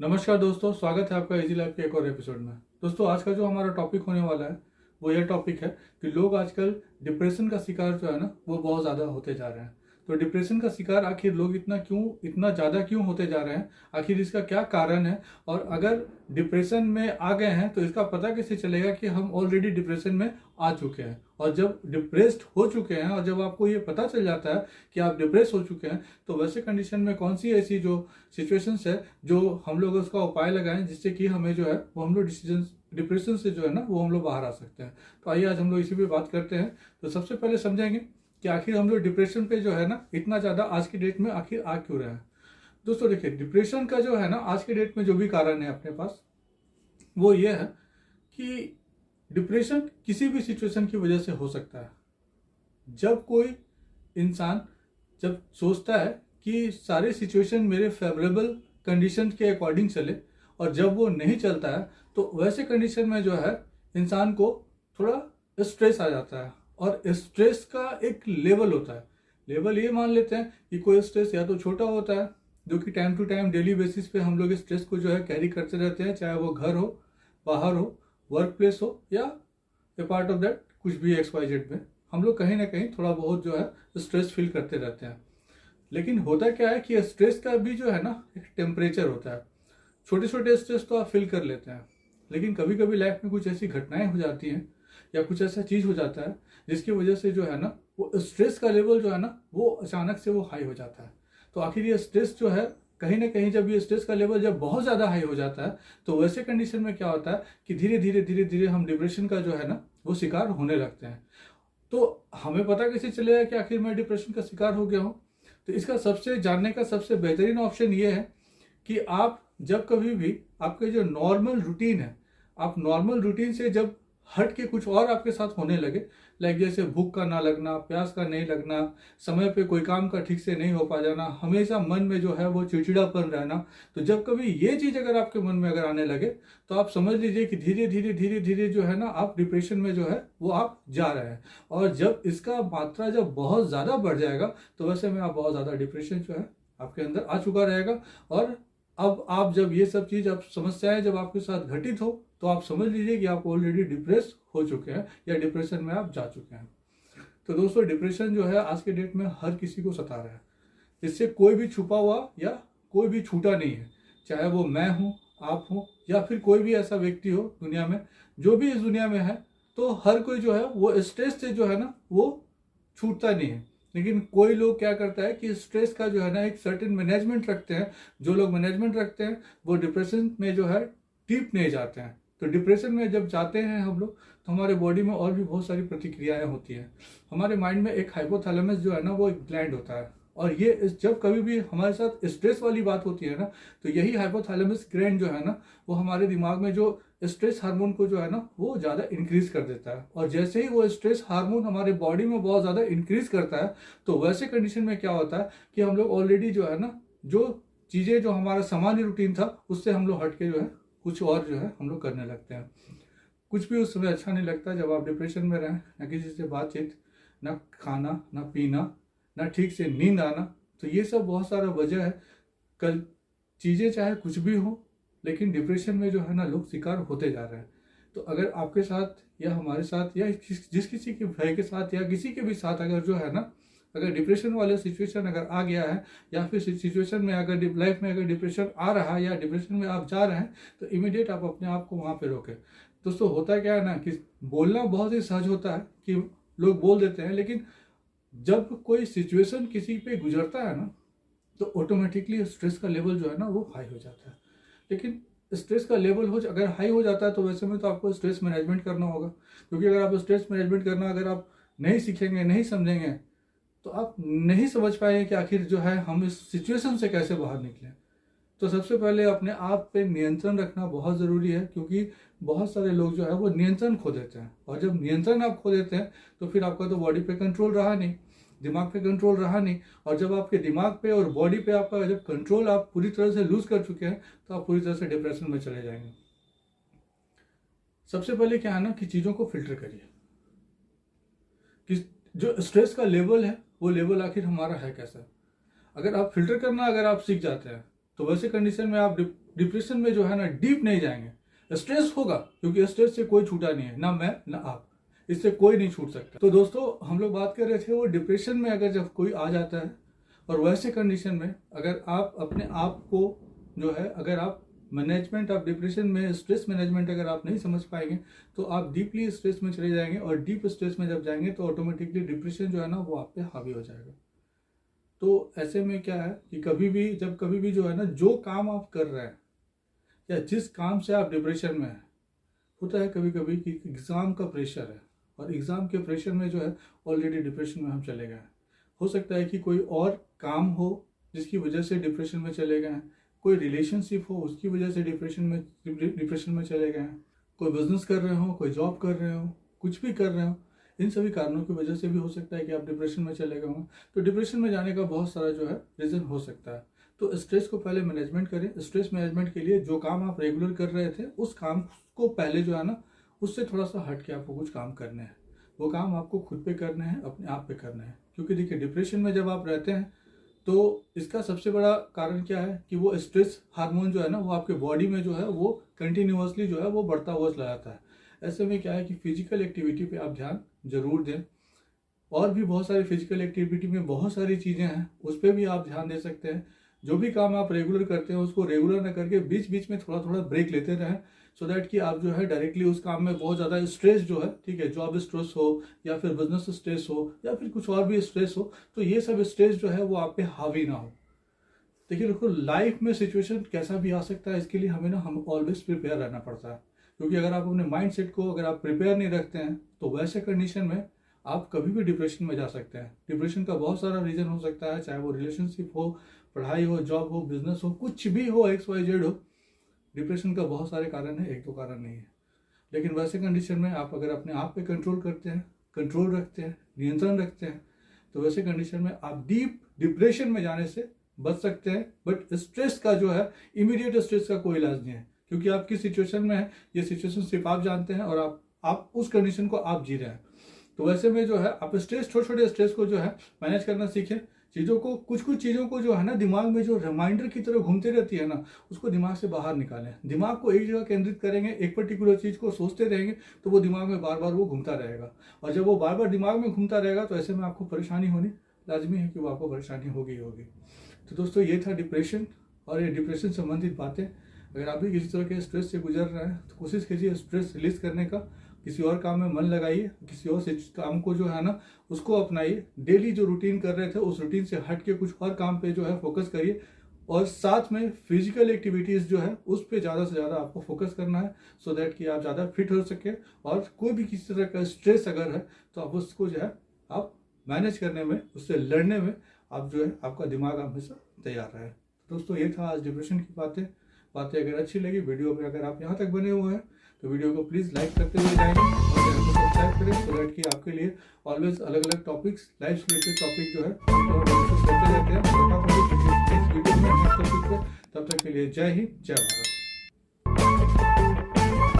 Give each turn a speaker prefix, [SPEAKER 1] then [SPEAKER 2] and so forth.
[SPEAKER 1] नमस्कार दोस्तों, स्वागत है आपका इजी लाइफ के एक और एपिसोड में। दोस्तों, आज का जो हमारा टॉपिक होने वाला है वो यह टॉपिक है कि लोग आजकल डिप्रेशन का शिकार जो है ना वो बहुत ज़्यादा होते जा रहे हैं। तो डिप्रेशन का शिकार आखिर लोग इतना ज़्यादा क्यों होते जा रहे हैं, आखिर इसका क्या कारण है, और अगर डिप्रेशन में आ गए हैं तो इसका पता कैसे चलेगा कि हम ऑलरेडी डिप्रेशन में आ चुके हैं। और जब डिप्रेस्ड हो चुके हैं और जब आपको ये पता चल जाता है कि आप डिप्रेस हो चुके हैं, तो वैसे कंडीशन में कौन सी ऐसी जो सिचुएशंस है जो हम लोग उसका उपाय लगाएं जिससे कि हमें जो है वो हम लोग डिप्रेशन से जो है ना वो हम लोग बाहर आ सकते हैं। तो आइए आज हम लोग इसी पे बात करते हैं। तो सबसे पहले समझेंगे कि आखिर हम लोग डिप्रेशन पे जो है ना इतना ज़्यादा आज की डेट में आखिर आ क्यों रहे हैं। दोस्तों देखिए, डिप्रेशन का जो है ना आज के डेट में जो भी कारण है अपने पास, वो ये है कि डिप्रेशन किसी भी सिचुएशन की वजह से हो सकता है। जब कोई इंसान जब सोचता है कि सारे सिचुएशन मेरे फेवरेबल कंडीशन के अकॉर्डिंग चले, और जब वो नहीं चलता है तो वैसे कंडीशन में जो है इंसान को थोड़ा स्ट्रेस आ जाता है। और स्ट्रेस का एक लेवल होता है। लेवल ये मान लेते हैं कि कोई स्ट्रेस या तो छोटा होता है, जो कि time to time daily basis पे हम लोग स्ट्रेस को जो है कैरी करते रहते हैं, चाहे वो घर हो, बाहर हो, वर्क प्लेस हो, या ए पार्ट ऑफ दैट कुछ भी XYZ में हम लोग कहीं ना कहीं थोड़ा बहुत जो है स्ट्रेस फील करते रहते हैं। लेकिन होता क्या है कि स्ट्रेस का भी जो है ना एक टेम्परेचर होता है। छोटे छोटे स्ट्रेस तो आप फील कर लेते हैं, लेकिन कभी कभी लाइफ में कुछ ऐसी घटनाएं हो जाती हैं या कुछ ऐसा चीज हो जाता है जिसकी वजह से जो है ना वो स्ट्रेस का लेवल जो है ना वो अचानक से वो हाई हो जाता है। तो आखिर ये स्ट्रेस जो है कहीं ना कहीं जब ये स्ट्रेस का लेवल जब बहुत ज़्यादा हाई हो जाता है तो वैसे कंडीशन में क्या होता है कि धीरे धीरे हम डिप्रेशन का जो है ना वो शिकार होने लगते हैं। तो हमें पता कैसे चलेगा कि आखिर मैं डिप्रेशन का शिकार हो गया हूँ? तो इसका सबसे जानने का सबसे बेहतरीन ऑप्शन ये है कि आप जब कभी भी आपके जो नॉर्मल रूटीन है, आप नॉर्मल रूटीन से जब हट के कुछ और आपके साथ होने लगे, लाइक जैसे भूख का ना लगना, प्यास का नहीं लगना, समय पे कोई काम का ठीक से नहीं हो पा जाना, हमेशा मन में जो है वो चिड़चिड़ापन रहना, तो जब कभी ये चीज़ अगर आपके मन में अगर आने लगे तो आप समझ लीजिए कि धीरे धीरे जो है ना आप डिप्रेशन में जो है वो आप जा रहे हैं। और जब इसका मात्रा जब बहुत ज़्यादा बढ़ जाएगा तो वैसे में आप बहुत ज़्यादा डिप्रेशन जो है आपके अंदर आ चुका रहेगा। और अब आप जब ये सब चीज़ आप समस्याएं जब आपके साथ घटित हो तो आप समझ लीजिए कि आप ऑलरेडी डिप्रेस हो चुके हैं या डिप्रेशन में आप जा चुके हैं। तो दोस्तों, डिप्रेशन जो है आज के डेट में हर किसी को सता रहा है। इससे कोई भी छुपा हुआ या कोई भी छूटा नहीं है, चाहे वो मैं हूँ, आप हो, या फिर कोई भी ऐसा व्यक्ति हो दुनिया में, जो भी इस दुनिया में है, तो हर कोई जो है वो स्ट्रेस से जो है ना वो छूटता नहीं है। लेकिन कोई लोग क्या करता है कि स्ट्रेस का जो है ना एक सर्टेन मैनेजमेंट रखते हैं। जो लोग मैनेजमेंट रखते हैं वो डिप्रेशन में जो है डीप नहीं जाते हैं। तो डिप्रेशन में जब जाते हैं हम लोग तो हमारे बॉडी में और भी बहुत सारी प्रतिक्रियाएं होती हैं। हमारे माइंड में एक हाइपोथैलेमस जो है ना वो एक ग्लैंड होता है, और ये जब कभी भी हमारे साथ स्ट्रेस वाली बात होती है ना तो यही हाइपोथैलेमस ग्लैंड जो है ना वो हमारे दिमाग में जो स्ट्रेस हार्मोन को जो है ना वो ज़्यादा इंक्रीज कर देता है। और जैसे ही वो स्ट्रेस हार्मोन हमारे बॉडी में बहुत ज़्यादा इंक्रीज करता है तो वैसे कंडीशन में क्या होता है कि हम लोग ऑलरेडी जो है ना जो चीज़ें जो हमारा सामान्य रूटीन था उससे हम लोग हट के जो है कुछ और जो है हम लोग करने लगते हैं। कुछ भी उस समय अच्छा नहीं लगता जब आप डिप्रेशन में रहें, ना किसी से बातचीत, ना खाना, ना पीना, ना ठीक से नींद आना। तो ये सब बहुत सारा वजह है। कल चीज़ें चाहे कुछ भी हो, लेकिन डिप्रेशन में जो है ना लोग शिकार होते जा रहे हैं। तो अगर आपके साथ या हमारे साथ या जिस किसी के भाई के साथ या किसी के भी साथ अगर जो है ना अगर डिप्रेशन वाले सिचुएशन अगर आ गया है, या फिर सिचुएशन में अगर लाइफ में अगर डिप्रेशन आ रहा है या डिप्रेशन में आप जा रहे हैं, तो इमीडिएट आप अपने आप को वहाँ पे रोकें। दोस्तों, होता क्या है ना कि बोलना बहुत ही सहज होता है कि लोग बोल देते हैं, लेकिन जब कोई सिचुएशन किसी पे गुजरता है ना तो ऑटोमेटिकली स्ट्रेस का लेवल जो है ना वो हाई हो जाता है। लेकिन स्ट्रेस का लेवल हो अगर हाई हो जाता है तो वैसे में तो आपको स्ट्रेस मैनेजमेंट करना होगा, क्योंकि अगर आप स्ट्रेस मैनेजमेंट करना अगर आप नहीं सीखेंगे, नहीं समझेंगे, तो आप नहीं समझ पाएंगे कि आखिर जो है हम इस सिचुएशन से कैसे बाहर निकलें। तो सबसे पहले अपने आप पे नियंत्रण रखना बहुत ज़रूरी है, क्योंकि बहुत सारे लोग जो है वो नियंत्रण खो देते हैं। और जब नियंत्रण आप खो देते हैं तो फिर आपका तो बॉडी पे कंट्रोल रहा नहीं, दिमाग पे कंट्रोल रहा नहीं। और जब आपके दिमाग पे और बॉडी पे आपका जब कंट्रोल आप पूरी तरह से लूज कर चुके हैं तो आप पूरी तरह से डिप्रेशन में चले जाएंगे। सबसे पहले क्या है ना कि चीज़ों को फिल्टर करिए कि जो स्ट्रेस का लेवल है वो लेवल आखिर हमारा है कैसा। अगर आप फिल्टर करना अगर आप सीख जाते हैं तो वैसे कंडीशन में आप डिप्रेशन में जो है ना डीप नहीं जाएंगे। स्ट्रेस होगा क्योंकि स्ट्रेस से कोई छूटा नहीं है, ना मैं ना आप, इससे कोई नहीं छूट सकता। तो दोस्तों हम लोग बात कर रहे थे वो डिप्रेशन में अगर जब कोई आ जाता है और वैसे कंडीशन में अगर आप अपने आप को जो है, अगर आप मैनेजमेंट ऑफ डिप्रेशन में स्ट्रेस मैनेजमेंट अगर आप नहीं समझ पाएंगे तो आप डीपली स्ट्रेस में चले जाएंगे, और डीप स्ट्रेस में जब जाएंगे तो ऑटोमेटिकली डिप्रेशन जो है ना वो आप पे हावी हो जाएगा। तो ऐसे में क्या है कि कभी भी जो है ना, जो काम आप कर रहे हैं या जिस काम से आप डिप्रेशन में हैं, होता है कभी कभी कि एग्ज़ाम का प्रेशर है और एग्ज़ाम के प्रेशर में जो है ऑलरेडी डिप्रेशन में हम चले गए हैं। हो सकता है कि कोई और काम हो जिसकी वजह से डिप्रेशन में चले गए हैं, कोई रिलेशनशिप हो उसकी वजह से डिप्रेशन में चले गए हैं, कोई बिजनेस कर रहे हो, कोई जॉब कर रहे हो, कुछ भी कर रहे हो, इन सभी कारणों की वजह से भी हो सकता है कि आप डिप्रेशन में चले गए हों। तो डिप्रेशन में जाने का बहुत सारा जो है रीज़न हो सकता है। तो स्ट्रेस को पहले मैनेजमेंट करें। स्ट्रेस मैनेजमेंट के लिए जो काम आप रेगुलर कर रहे थे उस काम को पहले जो है ना उससे थोड़ा सा हट के आपको कुछ काम करने हैं। वो काम आपको खुद पे करने हैं, अपने आप पे करने हैं। क्योंकि देखिए डिप्रेशन में जब आप रहते हैं तो इसका सबसे बड़ा कारण क्या है कि वो स्ट्रेस हार्मोन जो है ना वो आपके बॉडी में जो है वो कंटिन्यूअसली जो है वो बढ़ता हुआ चला जाता है। ऐसे में क्या है कि फिजिकल एक्टिविटी पे आप ध्यान जरूर दें। और भी बहुत सारी फिजिकल एक्टिविटी में बहुत सारी चीज़ें हैं, उस पर भी आप ध्यान दे सकते हैं। जो भी काम आप रेगुलर करते हैं उसको रेगुलर ना करके बीच बीच में थोड़ा थोड़ा ब्रेक लेते रहें, सो दैट कि आप जो है डायरेक्टली उस काम में बहुत ज़्यादा स्ट्रेस जो है, ठीक है, जॉब स्ट्रेस हो या फिर बिजनेस स्ट्रेस हो या फिर कुछ और भी स्ट्रेस हो, तो ये सब स्ट्रेस जो है वो आप पे हावी ना हो। देखिए देखो लाइफ में सिचुएशन कैसा भी आ सकता है, इसके लिए हमें ना हम ऑलवेज प्रिपेयर रहना पड़ता है। क्योंकि अगर आप अपने माइंड सेट को अगर आप प्रिपेयर नहीं रखते हैं तो वैसे कंडीशन में आप कभी भी डिप्रेशन में जा सकते हैं। डिप्रेशन का बहुत सारा रीज़न हो सकता है, चाहे वो रिलेशनशिप हो, पढ़ाई हो, जॉब हो, बिजनेस हो, कुछ भी हो, XYZ हो। डिप्रेशन का बहुत सारे कारण है, एक दो कारण नहीं है। लेकिन वैसे कंडीशन में आप अगर अपने आप पे कंट्रोल करते हैं, कंट्रोल रखते हैं, नियंत्रण रखते हैं, तो वैसे कंडीशन में आप डीप डिप्रेशन में जाने से बच सकते हैं। बट स्ट्रेस का जो है, इमीडिएट स्ट्रेस का कोई इलाज नहीं है, क्योंकि आपकी सिचुएशन में है, ये सिचुएशन सिर्फ आप जानते हैं और आप उस कंडीशन को आप जी रहे हैं। तो वैसे में जो है आप स्ट्रेस, छोटे छोटे स्ट्रेस को जो है मैनेज करना सीखें। चीज़ों को, कुछ चीज़ों को जो है ना दिमाग में जो रिमाइंडर की तरह घूमती रहती है ना, उसको दिमाग से बाहर निकालें। दिमाग को एक जगह केंद्रित करेंगे, एक पर्टिकुलर चीज़ को सोचते रहेंगे तो वो दिमाग में बार बार वो घूमता रहेगा। और जब वो बार बार दिमाग में घूमता रहेगा तो ऐसे में आपको परेशानी होनी लाजमी है कि वो आपको परेशानी होगी। तो दोस्तों ये था डिप्रेशन और ये डिप्रेशन संबंधित बातें। अगर आप भी किसी तरह के स्ट्रेस से गुजर रहे हैं तो कोशिश कीजिए स्ट्रेस रिलीज करने का, किसी और काम में मन लगाइए, किसी और काम को जो है ना उसको अपनाइए। डेली जो रूटीन कर रहे थे उस रूटीन से हट के कुछ और काम पे जो है फोकस करिए, और साथ में फिजिकल एक्टिविटीज़ जो है उस पर ज़्यादा से ज़्यादा आपको फोकस करना है, सो दैट कि आप ज़्यादा फिट हो सके। और कोई भी किसी तरह का स्ट्रेस अगर है तो आप उसको जो है आप मैनेज करने में, उससे लड़ने में आप जो है आपका दिमाग हमेशा तैयार रहे। दोस्तों ये था आज डिप्रेशन की बातें। अगर अच्छी लगी वीडियो में, अगर आप यहाँ तक बने हुए हैं तो वीडियो को प्लीज़ लाइक करते हुए जाएंगे और चैनल को सब्सक्राइब करें, सो दैट कि आपके लिए ऑलवेज अलग अलग टॉपिक्स, लाइफ रिलेटेड टॉपिक जो है करते रहते हैं। नेक्स्ट वीडियो में नेक्स्ट टॉपिक पे, तब तक के लिए जय हिंद, जय भारत।